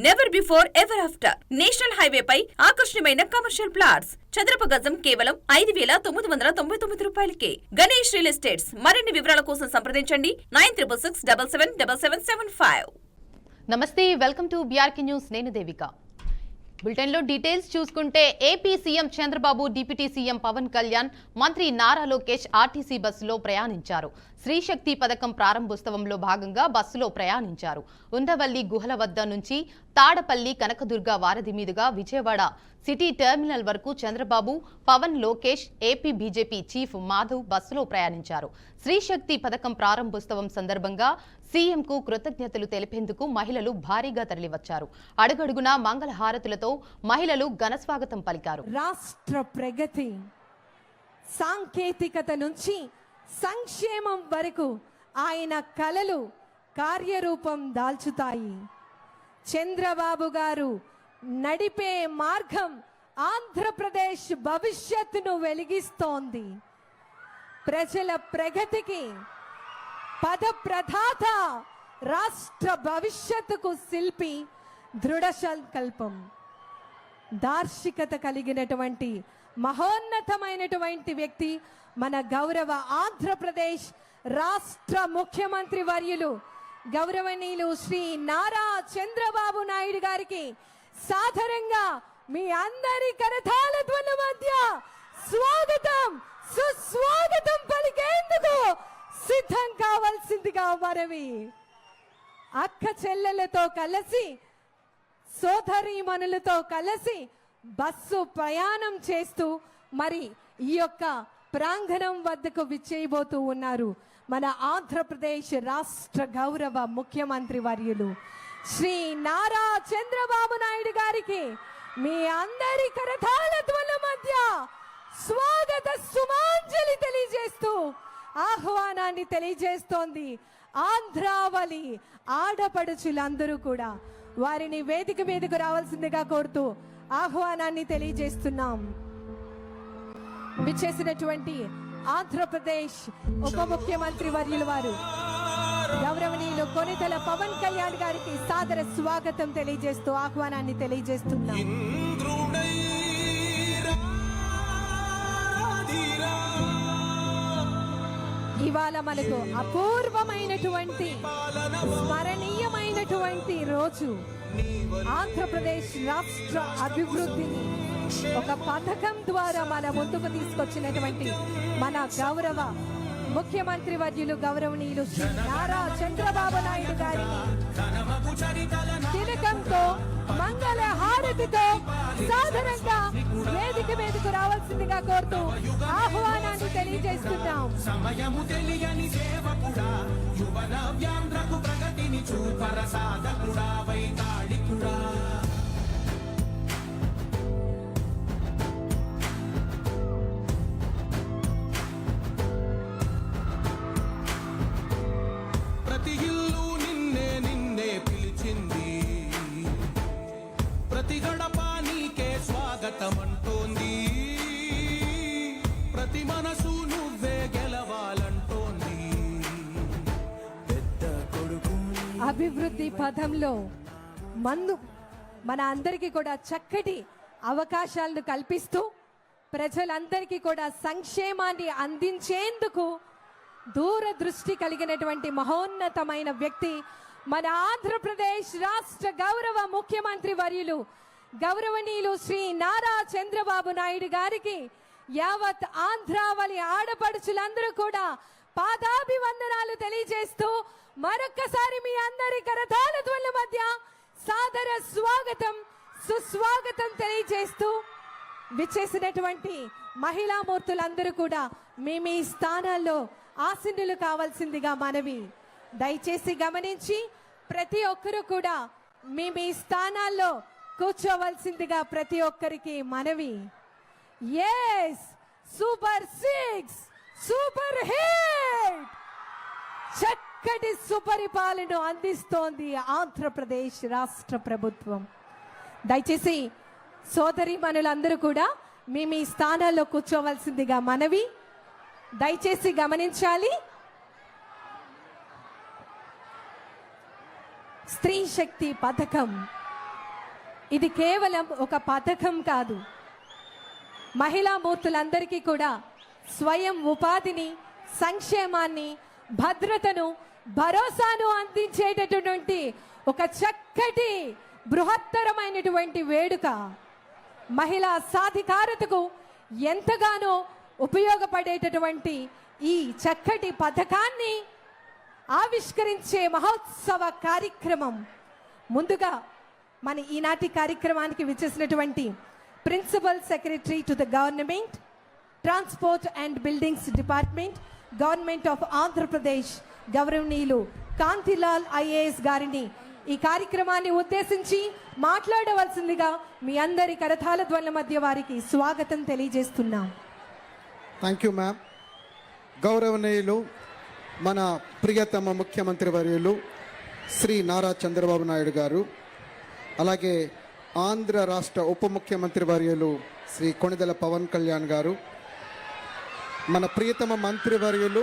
Never before ever after national highway పై ఆకర్షణీయమైన commercial plots చదరపు గజం కేవలం 5,999 రూపాయలకే. Ganesh real estates. మరిన్ని వివరాల కోసం సంప్రదించండి 9366777775. నమస్తే, వెల్కమ్ టు బీఆర్కే న్యూస్. నేను దేవిక. బులెటిన్లో డీటెయిల్స్ చూసుకుంటే AP CM Chandrababu, deputy CM Pawan Kalyan, మంత్రి నారా లోకేష్ ఆర్టీసీ బస్సులో ప్రయాణించారు. శ్రీశక్తి పథకం ప్రారంభోత్సవంలో భాగంగా బస్సులో ప్రయాణించారు. ఉండవల్లి గుహల వద్ద నుంచి తాడపల్లి కనకదుర్గ వారధి మీదుగా విజయవాడ సిటీ టెర్మినల్ వరకు Chandrababu, Pawan, Lokesh, AP BJP chief Madhav బస్సులో ప్రయాణించారు. శ్రీశక్తి పథకం ప్రారంభోత్సవం సందర్భంగా సీఎంకు కృతజ్ఞతలు తెలిపేందుకు మహిళలు భారీగా తరలివచ్చారు. అడుగడుగునా మంగళ హారతులతో మహిళలు ఘనస్వాగతం పలికారు. రాష్ట్ర ప్రగతి, సాంకేతికత నుంచి సంక్షేమం వరకు ఆయన కలలు కార్యరూపం దాల్చుతాయి. చంద్రబాబు గారు నడిపే మార్గం ఆంధ్రప్రదేశ్ భవిష్యత్తును వెలిగిస్తోంది. ప్రజల ప్రగతికి పదప్రదాత, రాష్ట్ర భవిష్యత్తుకు శిల్పి, దృఢ సంకల్పం, దార్శికత కలిగినటువంటి మహోన్నతమైనటువంటి వ్యక్తి మన గౌరవ ఆంధ్రప్రదేశ్ రాష్ట్ర ముఖ్యమంత్రి వర్యులు గౌరవనీయులు శ్రీ నారా చంద్రబాబు నాయుడు గారికి సాదరంగా మీ అందరి కరతాళ ధ్వనుల మధ్య స్వాగతం, సుస్వాగతం పలికేందుకు సిద్ధం కావాల్సిందిగా మనవి. అక్క చెల్లెలతో కలిసి, సోదరీమణులతో కలిసి బస్సు ప్రయాణం చేస్తూ మరి ఈ యొక్క ప్రాంగణం వద్దకు విచ్చేయబోతూ ఉన్నారు మన ఆంధ్రప్రదేశ్ రాష్ట్ర గౌరవ ముఖ్యమంత్రి వర్యులు శ్రీ నారా చంద్రబాబు నాయుడు గారికి మీ అందరి కరతాళ ధ్వనుల మధ్య స్వాగత సుమాంజలి తెలియజేస్తూ ఆహ్వానాన్ని తెలియజేస్తోంది ఆంధ్రావళి ఆడపడుచులందరూ కూడా. వారిని వేదిక మీదకు రావాల్సిందిగా కోరుతూ ఆహ్వానాన్ని తెలియజేస్తున్నాం. విచ్చేసినటువంటి ఆంధ్రప్రదేశ్ ఉప ముఖ్యమంత్రి వర్యులు వారు గౌరవనీయులు కొనితెల పవన్ కళ్యాణ్ గారికి సాదర స్వాగతం తెలియజేస్తూ ఆహ్వానాన్ని తెలియజేస్తున్నాం. ఇవాళ మనకు అపూర్వమైనటువంటి స్మరణీయమైనటువంటి రోజు. ఆంధ్రప్రదేశ్ రాష్ట్ర అభివృద్ధిని ఒక పథకం ద్వారా మన ముందుకు తీసుకొచ్చినటువంటి మన గౌరవ ముఖ్యమంత్రి వర్యులు గౌరవనీయులు శ్రీ నారా చంద్రబాబు నాయుడు గారిని తిలకంతో, మంగళ హారతితో సాధారణంగా వేదిక మీదకు రావాల్సిందిగా కోరుతూ ఆహ్వానాన్ని తెలియజేస్తున్నాం. సమయము తెలియని సేవకుడా, యువన వ్యాంధ్రకు ప్రగతిని చూపర సాధకుడా, వైతాళికుడా. ప్రతి ఇల్లు నిన్నే నిన్నే పిలిచింది, ప్రతి గడప నీకే స్వాగతం అంటోంది, ప్రతి మనసు నువ్వే గెలవాలంటోంది. పెద్ద కొడుకు అభివృద్ధి పథంలో మన అందరికీ కూడా చక్కటి అవకాశాలను కల్పిస్తూ ప్రజలందరికీ కూడా సంక్షేమాన్ని అందించేందుకు దూరదృష్టి కలిగినటువంటి మహోన్నతమైన వ్యక్తి మన ఆంధ్రప్రదేశ్ రాష్ట్ర గౌరవ ముఖ్యమంత్రి వర్యులు గౌరవనీయులు శ్రీ నారా చంద్రబాబు నాయుడు గారికి యావత్ ఆంధ్రావళి ఆడపడుచులందరూ కూడా పాదాభివందనాలు తెలియజేస్తూ మరొక్కసారి మీ అందరి కరతాళ ధ్వనుల మధ్య సాదర స్వాగతం, సుస్వాగతం తెలియజేస్తూ విచ్చేసినటువంటి మహిళా మూర్తులందరూ కూడా మీ స్థానాల్లో ఆసీనులు కావాల్సిందిగా మనవి. దయచేసి గమనించి ప్రతి ఒక్కరూ కూడా మీ స్థానాల్లో కూర్చోవలసిందిగా ప్రతి ఒక్కరికి మనవి. yes సూపర్ 6 సూపర్ హిట్ చక్కటి సుపరిపాలన అందిస్తోంది ఆంధ్రప్రదేశ్ రాష్ట్ర ప్రభుత్వం. దయచేసి సోదరీమణులందరూ కూడా మీ స్థానాల్లో కూర్చోవలసిందిగా మనవి. దయచేసి గమనించాలి. స్త్రీ శక్తి పథకం ఇది కేవలం ఒక పథకం కాదు, మహిళా మూర్తులందరికీ కూడా స్వయం ఉపాధిని, సంక్షేమాన్ని, భద్రతను, భరోసాను అందించేటటువంటి ఒక చక్కటి బృహత్తరమైనటువంటి వేడుక. మహిళా సాధికారతకు ఎంతగానో ఉపయోగపడేటటువంటి ఈ చక్కటి పథకాన్ని ఆవిష్కరించే మహోత్సవ కార్యక్రమం. ముందుగా మన ఈనాటి కార్యక్రమానికి విచ్చేసినటువంటి principal secretary to the government, transport and buildings department, government of Andhra Pradesh గౌరవనీయులు కాంతిలాల్ ఐఏఎస్ గారిని ఈ కార్యక్రమాన్ని ఉద్దేశించి మాట్లాడవలసిందిగా మీ అందరి కరతాళ ధ్వనుల మధ్య వారికి స్వాగతం తెలియజేస్తున్నాం. Thank you ma'am. గౌరవనీయులు మన ప్రియతమ ముఖ్యమంత్రి వర్యులు శ్రీ నారా చంద్రబాబు నాయుడు గారు, అలాగే ఆంధ్ర రాష్ట్ర ఉప ముఖ్యమంత్రి వర్యులు శ్రీ కొణిదెల పవన్ కళ్యాణ్ గారు, మన ప్రియతమ మంత్రివర్యులు